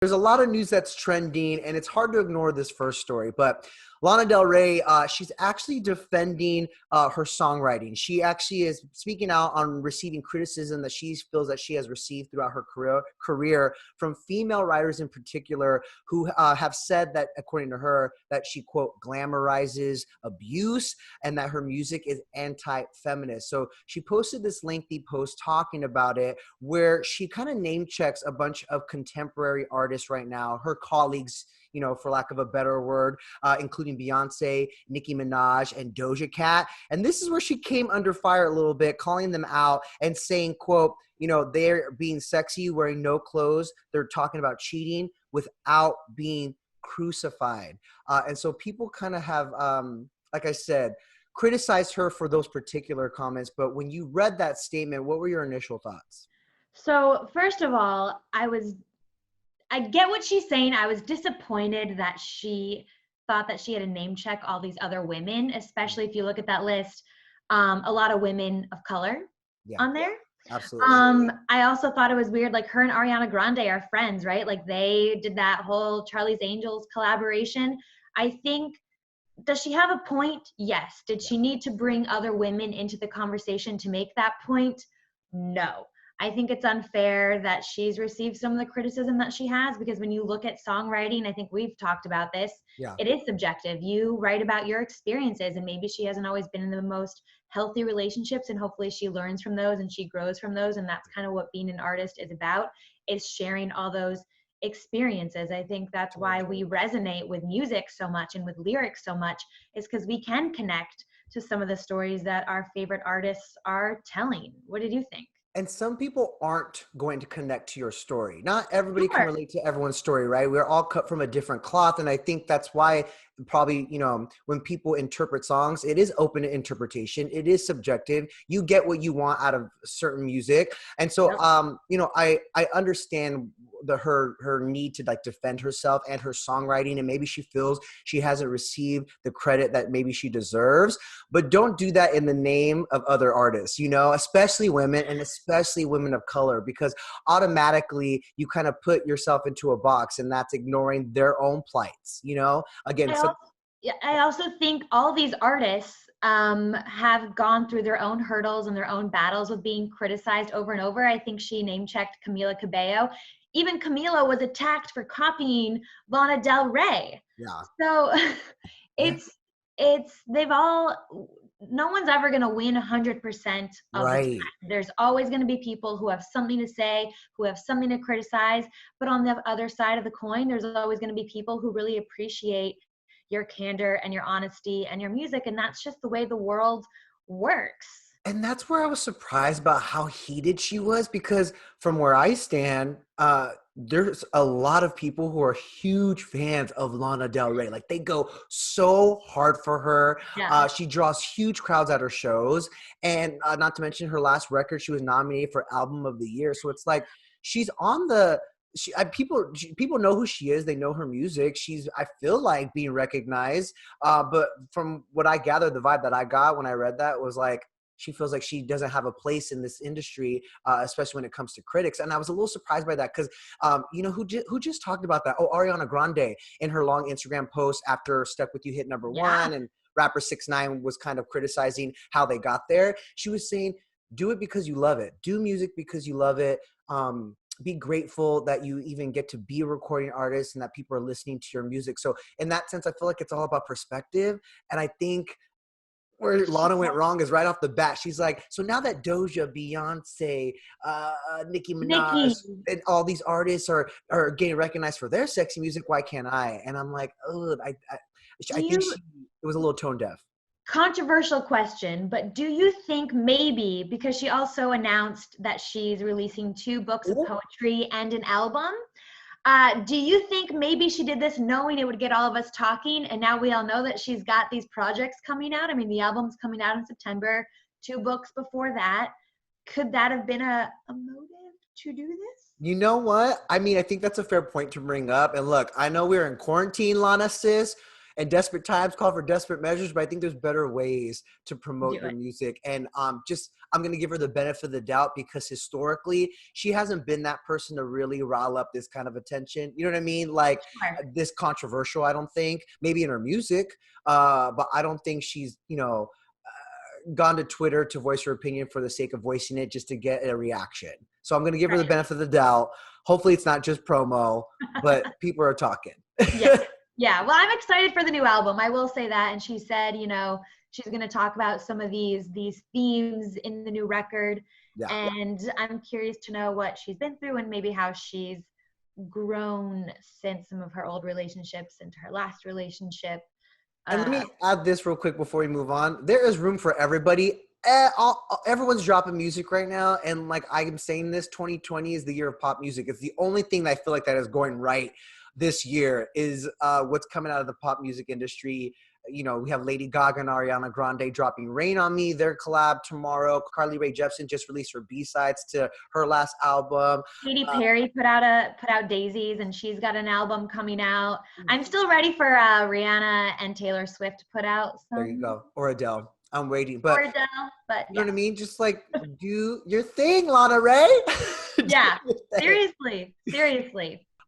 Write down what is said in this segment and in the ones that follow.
There's a lot of news that's trending, and it's hard to ignore this first story. But Lana Del Rey, she's actually defending her songwriting. She actually is speaking out on receiving criticism that she feels that she has received throughout her career from female writers in particular who have said that, according to her, that she, quote, glamorizes abuse and that her music is anti-feminist. So she posted this lengthy post talking about it, where she kind of name checks a bunch of contemporary artists right now, her colleagues, you know, for lack of a better word, including Beyonce, Nicki Minaj, and Doja Cat. And this is where she came under fire a little bit, calling them out and saying, quote, you know, they're being sexy, wearing no clothes. They're talking about cheating without being crucified. And so people kind of have, like I said, criticized her for those particular comments. But when you read that statement, what were your initial thoughts? So first of all, I get what she's saying. I was disappointed that she thought that she had to name check all these other women, especially if you look at that list, a lot of women of color on there. Absolutely. I also thought it was weird, like her and Ariana Grande are friends, right? Like they did that whole Charlie's Angels collaboration. I think, does she have a point? Yes. Did she need to bring other women into the conversation to make that point? No. I think it's unfair that she's received some of the criticism that she has, because when you look at songwriting, I think we've talked about this, it is subjective. You write about your experiences, and maybe she hasn't always been in the most healthy relationships, and hopefully she learns from those and she grows from those. And that's kind of what being an artist is about, is sharing all those experiences. I think that's why we resonate with music so much and with lyrics so much, is because we can connect to some of the stories that our favorite artists are telling. What did you think? And some people aren't going to connect to your story. Not everybody can Sure. relate to everyone's story, right? We're all cut from a different cloth. And I think that's why probably, you know, when people interpret songs, it is open to interpretation. It is subjective. You get what you want out of certain music. And so, you know, I understand her need to like defend herself and her songwriting. And maybe she feels she hasn't received the credit that maybe she deserves, but don't do that in the name of other artists, you know, especially women, and especially women of color, because automatically you kind of put yourself into a box, and that's ignoring their own plights, you know. Again, I also think all these artists have gone through their own hurdles and their own battles with being criticized over and over. I think she name checked Camila Cabello. Even Camila was attacked for copying Lana Del Rey. So they've all, no one's ever going to win 100% of the time. There's always going to be people who have something to say, who have something to criticize. But on the other side of the coin, there's always going to be people who really appreciate your candor and your honesty and your music. And that's just the way the world works. And that's where I was surprised about how heated she was, because from where I stand, there's a lot of people who are huge fans of Lana Del Rey. Like, they go so hard for her. She draws huge crowds at her shows. And not to mention her last record, she was nominated for Album of the Year. So it's like she's on the people know who she is. They know her music. She's, I feel like, being recognized. But from what I gathered, the vibe that I got when I read that was like, she feels like she doesn't have a place in this industry, especially when it comes to critics. And I was a little surprised by that, because, you know, who just talked about that? Oh, Ariana Grande, in her long Instagram post after Stuck With You hit #1, and rapper 6ix9ine was kind of criticizing how they got there. She was saying, do it because you love it. Do music because you love it. Be grateful that you even get to be a recording artist and that people are listening to your music. So in that sense, I feel like it's all about perspective. And I think where Lana went wrong is right off the bat. She's like, so now that Doja, Beyonce, Nicki Minaj, and all these artists are getting recognized for their sexy music, why can't I? And I'm like, oh, I think it was a little tone deaf. Controversial question, but do you think maybe, because she also announced that she's releasing 2 books of poetry and an album, do you think maybe she did this knowing it would get all of us talking, and now we all know that she's got these projects coming out? I mean, the album's coming out in September, 2 books before that. Could that have been a motive to do this? You know what? I mean, I think that's a fair point to bring up. And look, I know we're in quarantine, Lana, sis, and desperate times call for desperate measures, but I think there's better ways to Do promote your it. music. And I'm going to give her the benefit of the doubt because historically she hasn't been that person to really rile up this kind of attention. You know what I mean? Like Sure. this controversial, I don't think, maybe in her music, but I don't think she's, gone to Twitter to voice her opinion for the sake of voicing it just to get a reaction. So I'm going to give her the Right. benefit of the doubt. Hopefully it's not just promo, but people are talking. Yeah. Yeah. Well, I'm excited for the new album. I will say that. And she said, she's going to talk about some of these themes in the new record. Yeah. And I'm curious to know what she's been through and maybe how she's grown since some of her old relationships into her last relationship. And let me add this real quick before we move on. There is room for everybody. Everyone's dropping music right now. And like I'm saying this, 2020 is the year of pop music. It's the only thing that I feel like that is going right this year is what's coming out of the pop music industry. We have Lady Gaga and Ariana Grande dropping Rain on Me, their collab tomorrow. Carly Rae Jepsen just released her B-sides to her last album. Katy Perry put out Daisies, and she's got an album coming out. I'm still ready for Rihanna and Taylor Swift to put out some. There you go. Or Adele. I'm waiting. But or Adele, but you know what I mean? Just like do your thing, Lana Ray. Yeah. Seriously.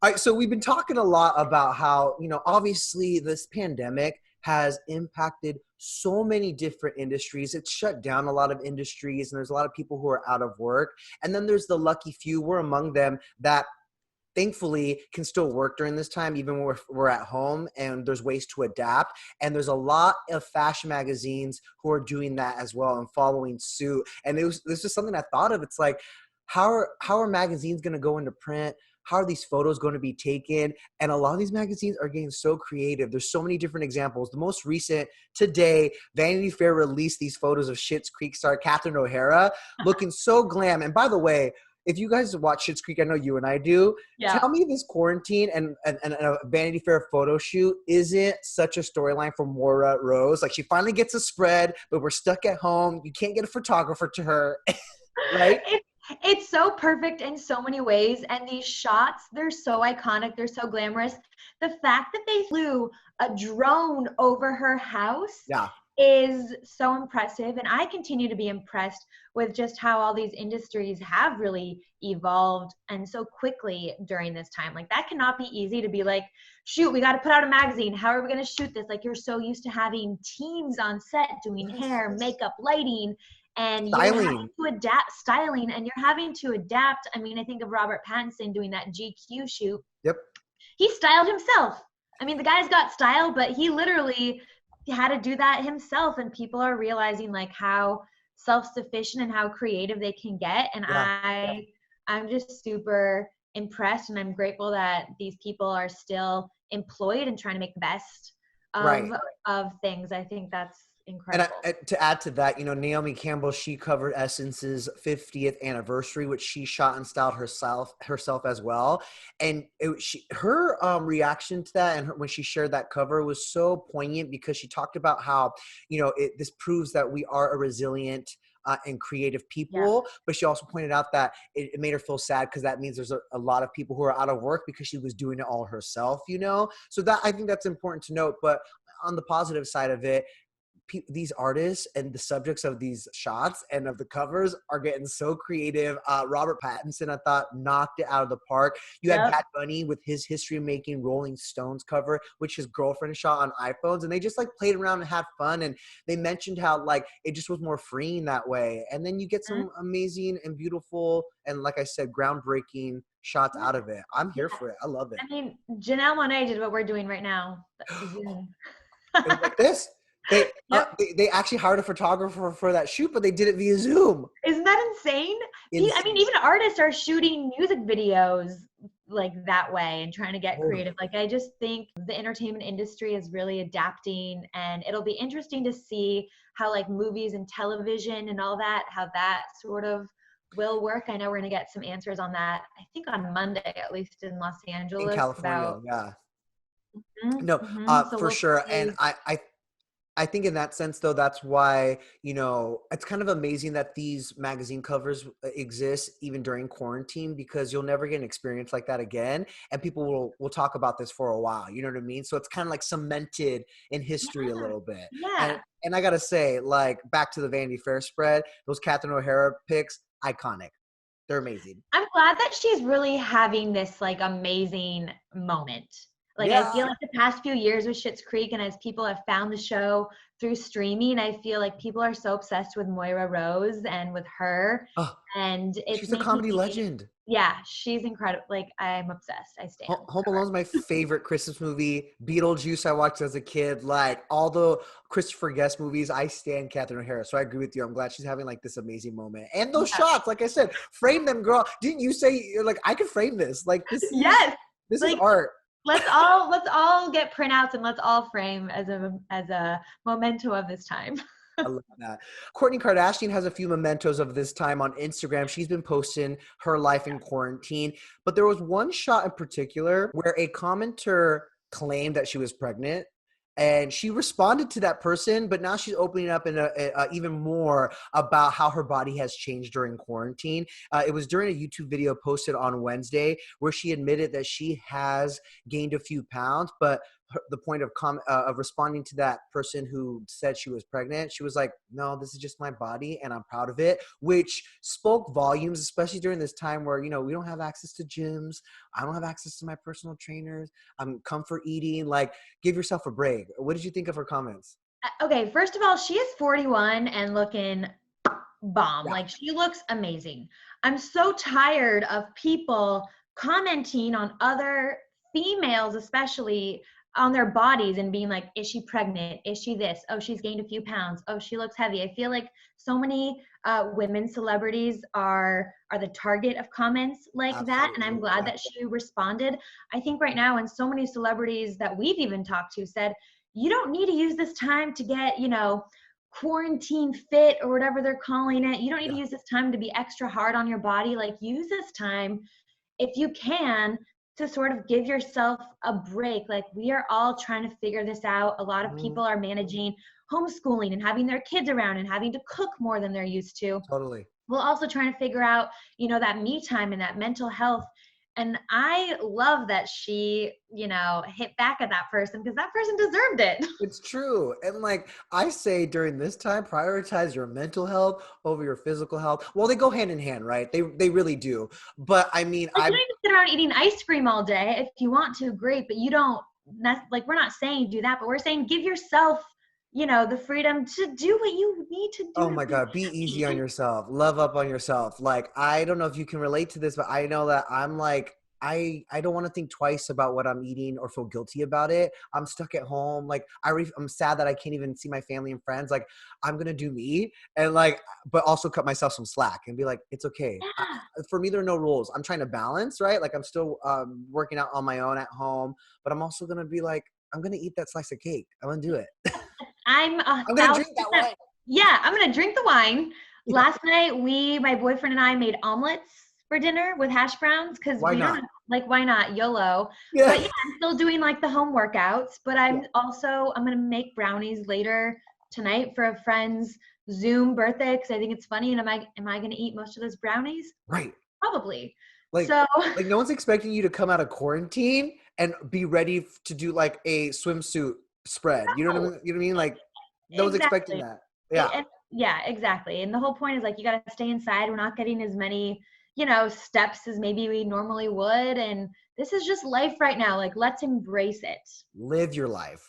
All right, so we've been talking a lot about how, obviously this pandemic has impacted so many different industries. It's shut down a lot of industries, and there's a lot of people who are out of work. And then there's the lucky few, we're among them, that thankfully can still work during this time, even when we're at home, and there's ways to adapt. And there's a lot of fashion magazines who are doing that as well and following suit. And this is something I thought of. It's like, how are magazines going to go into print? How are these photos going to be taken? And a lot of these magazines are getting so creative. There's so many different examples. The most recent today, Vanity Fair released these photos of Schitt's Creek star Catherine O'Hara looking so glam. And by the way, if you guys watch Schitt's Creek, I know you and I do. Yeah. Tell me this quarantine and a Vanity Fair photo shoot isn't such a storyline for Maura Rose. Like she finally gets a spread, but we're stuck at home. You can't get a photographer to her, right? It's so perfect in so many ways. And these shots, they're so iconic. They're so glamorous. The fact that they flew a drone over her house is so impressive. And I continue to be impressed with just how all these industries have really evolved and so quickly during this time. Like that cannot be easy to be like, shoot, we got to put out a magazine. How are we going to shoot this? Like you're so used to having teams on set doing hair, makeup, lighting, and you're having to adapt styling, and you're having to adapt. I mean, I think of Robert Pattinson doing that GQ shoot. Yep. He styled himself. I mean, the guy's got style, but he literally had to do that himself. And people are realizing like how self-sufficient and how creative they can get. And I'm just super impressed, and I'm grateful that these people are still employed and trying to make the best of things. I think that's incredible. And to add to that, Naomi Campbell, she covered Essence's 50th anniversary, which she shot and styled herself as well. And her reaction to that, and when she shared that cover, was so poignant because she talked about how, this proves that we are a resilient and creative people. But she also pointed out that it made her feel sad because that means there's a lot of people who are out of work because she was doing it all herself, So that, I think that's important to note. But on the positive side of it, these artists and the subjects of these shots and of the covers are getting so creative. Robert Pattinson, I thought, knocked it out of the park. You had Bad Bunny with his history making Rolling Stones cover, which his girlfriend shot on iPhones, and they just like played around and had fun. And they mentioned how like it just was more freeing that way. And then you get some amazing and beautiful and, like I said, groundbreaking shots out of it. I'm here for it. I love it. I mean, Janelle Monáe did what we're doing right now. Like this. They actually hired a photographer for that shoot, but they did it via Zoom. Isn't that insane? I mean, even artists are shooting music videos like that way and trying to get creative. Like, I just think the entertainment industry is really adapting, and it'll be interesting to see how like movies and television and all that, how that sort of will work. I know we're going to get some answers on that, I think on Monday, at least in Los Angeles. In California, for we'll sure. See. And I think in that sense, though, that's why, it's kind of amazing that these magazine covers exist even during quarantine, because you'll never get an experience like that again. And people will talk about this for a while. You know what I mean? So it's kind of like cemented in history a Yeah. little bit. And Yeah. and I gotta say, like, back to the Vanity Fair spread, those Catherine O'Hara picks, iconic. They're amazing. I'm glad that she's really having this like amazing moment. Like I Yeah. feel like the past few years with Schitt's Creek, and as people have found the show through streaming, I feel like people are so obsessed with Moira Rose and with her, Oh, and it's she's a making comedy me, legend. yeah, she's incredible. Like I'm obsessed. I stand Home forever. Alone's my favorite Christmas movie. Beetlejuice I watched as a kid. Like all the Christopher Guest movies, I stand Catherine O'Hara. So I agree with you. I'm glad she's having like this amazing moment. And those Yeah. shots, like I said, frame them, girl. Didn't you say you're like I could frame this? Like Yes. this is Like art. let's all get printouts and let's all frame as a memento of this time. I love that. Kourtney Kardashian has a few mementos of this time on Instagram. She's been posting her life in quarantine, but there was one shot in particular where a commenter claimed that she was pregnant. And she responded to that person, but now she's opening up in even more about how her body has changed during quarantine. It was during a YouTube video posted on Wednesday where she admitted that she has gained a few pounds, but the point of responding to that person who said she was pregnant, she was like, no, this is just my body and I'm proud of it, which spoke volumes, especially during this time where, we don't have access to gyms. I don't have access to my personal trainers. I'm comfort eating. Like, give yourself a break. What did you think of her comments? Okay, first of all, she is 41 and looking bomb. Yeah. Like she looks amazing. I'm so tired of people commenting on other females, especially on their bodies and being like, is she pregnant? Is she this? Oh, she's gained a few pounds. Oh, she looks heavy. I feel like so many women celebrities are the target of comments like that. And I'm Absolutely. glad Yeah. that she responded. I think right now, and so many celebrities that we've even talked to said, you don't need to use this time to get, quarantine fit or whatever they're calling it. You don't need to Yeah. use this time to be extra hard on your body. Like use this time if you can to sort of give yourself a break. Like we are all trying to figure this out. A lot of Mhm. people are managing homeschooling and having their kids around and having to cook more than they're used to. Totally. We're also trying to figure out, that me time and that mental health. And I love that she, hit back at that person because that person deserved it. It's true. And like I say during this time, prioritize your mental health over your physical health. Well, they go hand in hand, right? They really do. But I mean, Like you don't even sit around eating ice cream all day. If you want to, great, but you don't. Like we're not saying do that, but we're saying give yourself, the freedom to do what you need to do oh to my be God, be easy on happy. yourself. Love up on yourself. Like, I don't know if you can relate to this, but I know that I'm like, I don't want to think twice about what I'm eating or feel guilty about it. I'm stuck at home. Like, I'm sad that I can't even see my family and friends. Like, I'm going to do me and like, but also cut myself some slack and be like, it's okay. Yeah. For me, there are no rules. I'm trying to balance, right? Like, I'm still working out on my own at home, but I'm also going to be like, I'm going to eat that slice of cake. I'm going to do it. I'm a I'm going to thousand drink that percent. wine. Yeah, I'm gonna drink the wine. Last night, my boyfriend and I made omelets for dinner with hash browns because Why we don't not? have, like, why not? YOLO. Yeah. But yeah, I'm still doing like the home workouts. But I'm gonna make brownies later tonight for a friend's Zoom birthday because I think it's funny. And am I gonna eat most of those brownies? Right. Probably. Like, So like no one's expecting you to come out of quarantine and be ready to do like a swimsuit spread. You know what I no, mean? You know what I mean? Like, no one's expecting exactly. that. Yeah. Yeah, exactly. And the whole point is like you got to stay inside. We're not getting as many, steps as maybe we normally would. And this is just life right now. Like let's embrace it. Live your life.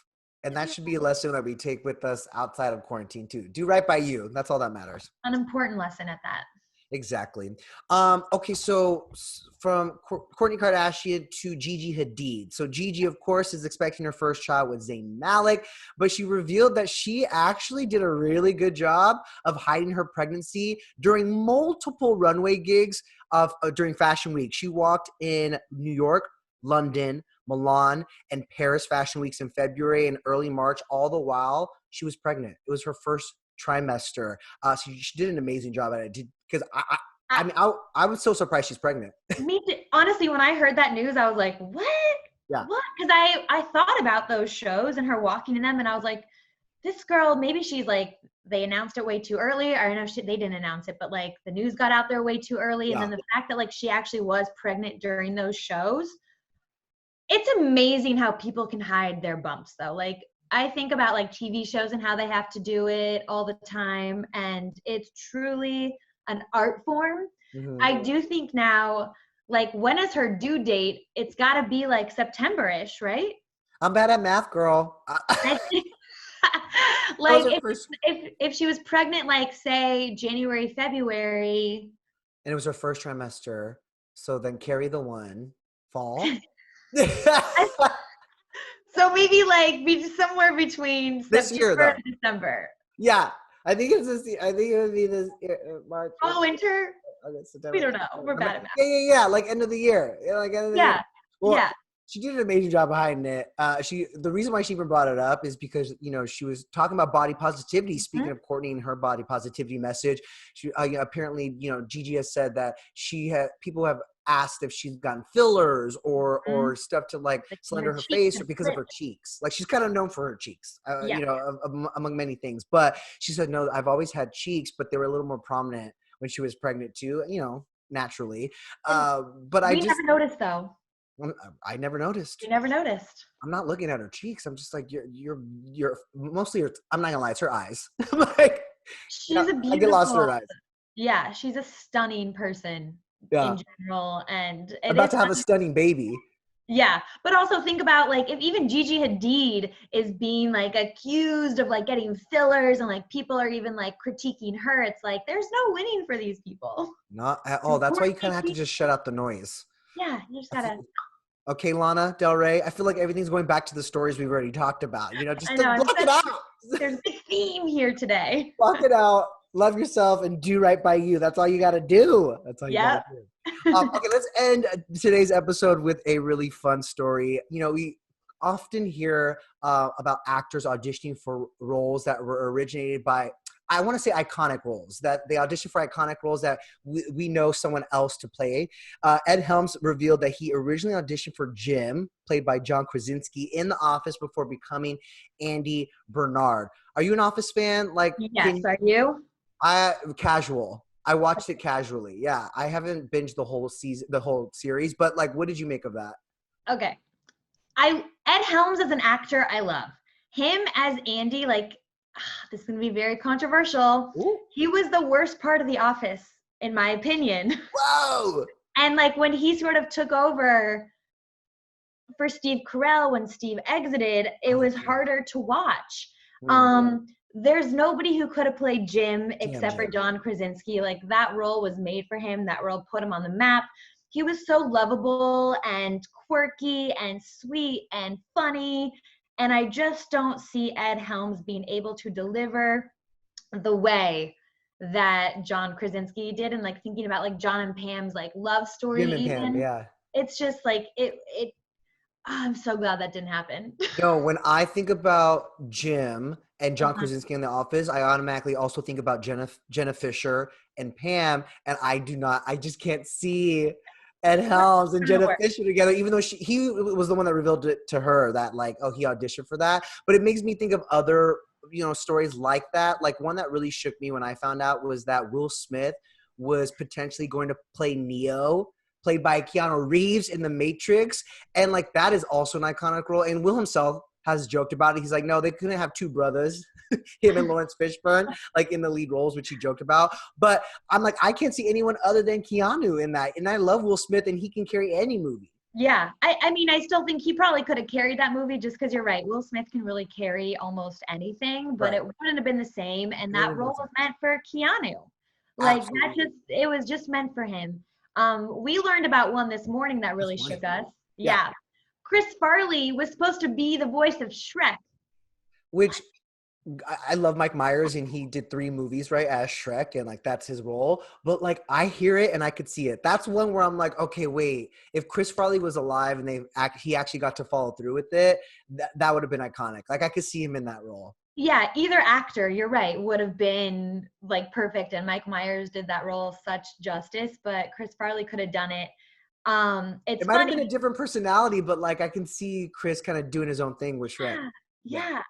And that should be a lesson that we take with us outside of quarantine too. Do right by you. That's all that matters. An important lesson at that. Exactly. Okay, so from Kourtney Kardashian to Gigi Hadid. So Gigi, of course, is expecting her first child with Zayn Malik, but she revealed that she actually did a really good job of hiding her pregnancy during multiple runway gigs during Fashion Week. She walked in New York, London, Milan, and Paris Fashion Weeks in February and early March. All the while, she was pregnant. It was her first trimester. So she did an amazing job at it. Because I mean, I was so surprised she's pregnant. Me too. Honestly, when I heard that news, I was like, what? Yeah. What? Because I thought about those shows and her walking in them, and I was like, this girl, maybe she's like, they announced it way too early, or I know they didn't announce it, but like the news got out there way too early. And Yeah. then the fact that like she actually was pregnant during those shows, it's amazing how people can hide their bumps though. Like I think about like TV shows and how they have to do it all the time. And it's truly an art form. Mm-hmm. I do think now, like when is her due date? It's gotta be like September-ish, right? I'm bad at math, girl. I think like if she was pregnant, like say January, February. And it was her first trimester. So then carry the one. Fall. So maybe like be somewhere between this September year, though. and December. Yeah. I think it's this. I think it would be this March. Oh, winter? September. We don't know. We're bad at math. Yeah. Like end of the year. Like end of the year. Well, yeah. She did an amazing job behind it. The reason why she even brought it up is because, you know, she was talking about body positivity. Speaking of Kourtney and her body positivity message, she apparently, you know, Gigi has said that people have asked if she's gotten fillers or stuff to like slender her face or because of her cheeks. Like she's kind of known for her cheeks, you know, among many things. But she said, no, I've always had cheeks, but they were a little more prominent when she was pregnant too, you know, naturally. But I never noticed though. I never noticed. You never noticed. I'm not looking at her cheeks. I'm just like, you're mostly I'm not gonna lie, it's her eyes. Like she's a beautiful. I get lost in her eyes. Yeah, she's a stunning person in general, and about to have a stunning baby. Yeah, but also think about like if even Gigi Hadid is being like accused of like getting fillers and like people are even like critiquing her, it's like there's no winning for these people. Not at all. That's why you kind of have to just shut out the noise. Yeah, you just gotta. Okay, Lana Del Rey. I feel like everything's going back to the stories we've already talked about. You know, just block it out. There's a big theme here today. Block it out. Love yourself and do right by you. That's all you got to do. That's all you got to do. Okay, let's end today's episode with a really fun story. You know, we often hear about actors auditioning for roles that were originated by, I want to say iconic roles, that they audition for iconic roles that we know someone else to play. Ed Helms revealed that he originally auditioned for Jim, played by John Krasinski, in The Office before becoming Andy Bernard. Are you an Office fan? Like, yes, are you? Casual. I watched it casually. Yeah, I haven't binged the whole season, the whole series, but like, what did you make of that? Okay. Ed Helms as an actor, I love. Him as Andy, like, this is going to be very controversial. Ooh. He was the worst part of The Office, in my opinion. Whoa! And like when he sort of took over for Steve Carell, when Steve exited, it was harder to watch. There's nobody who could have played Jim except for John Krasinski. Like that role was made for him. That role put him on the map. He was so lovable and quirky and sweet and funny. And I just don't see Ed Helms being able to deliver the way that John Krasinski did. And like thinking about like John and Pam's like love story. Jim and Pam, yeah. It's just like I'm so glad that didn't happen. No, when I think about Jim and John Krasinski in The Office, I automatically also think about Jenna Fisher and Pam. And I just can't see Ed Helms and Jenna Fisher together, even though he was the one that revealed it to her that like, oh, he auditioned for that. But it makes me think of other, you know, stories like that. Like one that really shook me when I found out was that Will Smith was potentially going to play Neo, played by Keanu Reeves in The Matrix. And like, that is also an iconic role. And Will himself has joked about it. He's like, no, they couldn't have two brothers, him and Lawrence Fishburne, like in the lead roles, which he joked about. But I'm like, I can't see anyone other than Keanu in that. And I love Will Smith and he can carry any movie. Yeah. I mean, I still think he probably could have carried that movie just because you're right. Will Smith can really carry almost anything, but it wouldn't have been the same. And that role was meant for Keanu. Like it was just meant for him. We learned about one this morning that really shook us. Yeah. Chris Farley was supposed to be the voice of Shrek. Which I love Mike Myers and he did 3 movies, right, as Shrek, and like that's his role. But like I hear it and I could see it. That's one where I'm like, okay, wait, if Chris Farley was alive and he actually got to follow through with it, that would have been iconic. Like I could see him in that role. Yeah, either actor, you're right, would have been like perfect. And Mike Myers did that role such justice, but Chris Farley could have done it. It might have been a different personality, but like I can see Chris kind of doing his own thing with Shrek. Yeah.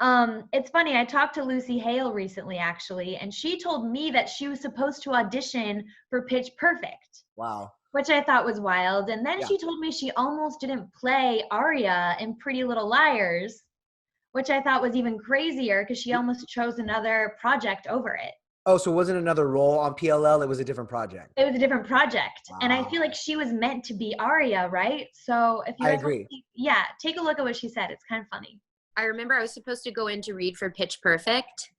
It's funny, I talked to Lucy Hale recently, actually, and she told me that she was supposed to audition for Pitch Perfect, Wow. which I thought was wild. And then Yeah. she told me she almost didn't play Aria in Pretty Little Liars, which I thought was even crazier because she almost chose another project over it. Oh, so it wasn't another role on PLL, it was a different project. It was a different project. And I feel Wow. like she was meant to be Aria, right? So if you I guys want to agree. see, yeah, take a look at what she said. It's kind of funny. I remember I was supposed to go in to read for Pitch Perfect,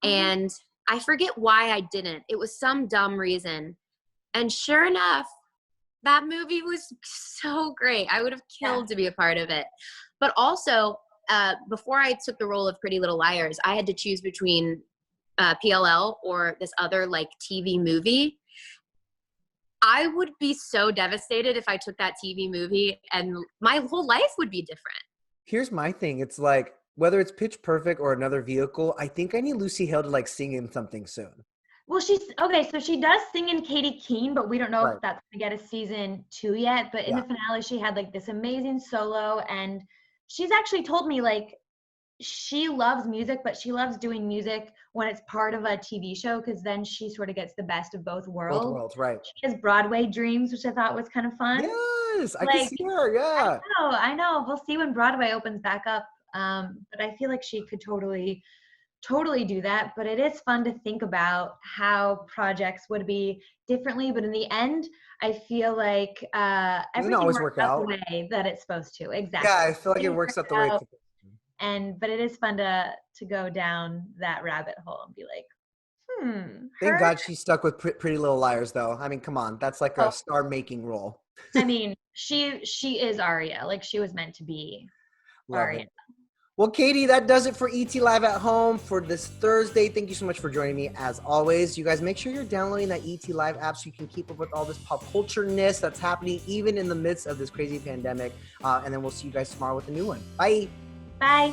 Mhm. and I forget why I didn't. It was some dumb reason. And sure enough, that movie was so great. I would have killed to be a part of it. But also, before I took the role of Pretty Little Liars, I had to choose between PLL or this other like TV movie. I would be so devastated if I took that TV movie, and my whole life would be different. Here's my thing. It's like, whether it's Pitch Perfect or another vehicle, I think I need Lucy Hale to like sing in something soon. Well, she's okay. So she does sing in Katie Keene, but we don't know Right. if that's gonna get a season 2 yet. But in Yeah. the finale, she had like this amazing solo, and she's actually told me like she loves music, but she loves doing music when it's part of a TV show because then she sort of gets the best of both Both worlds. worlds, right. She has Broadway dreams, which I thought was kind of fun. Yes, I can Like, see her. Yeah. I know. We'll see when Broadway opens back up. But I feel like she could totally do that. But it is fun to think about how projects would be differently. But in the end, I feel like Doesn't everything always works work out out. the way that it's supposed to. Exactly. Yeah, I feel like it Things works work out the way it's out, supposed to. but it is fun to go down that rabbit hole and be like, Thank her. God she stuck with Pretty Little Liars, though. I mean, come on, that's like a Oh, star-making role. I mean, she is Aria. Like she was meant to be Love Aria. it. Well, Katie, that does it for ET Live at Home for this Thursday. Thank you so much for joining me, as always. You guys, make sure you're downloading that ET Live app so you can keep up with all this pop culture-ness that's happening even in the midst of this crazy pandemic. And then we'll see you guys tomorrow with a new one. Bye. Bye.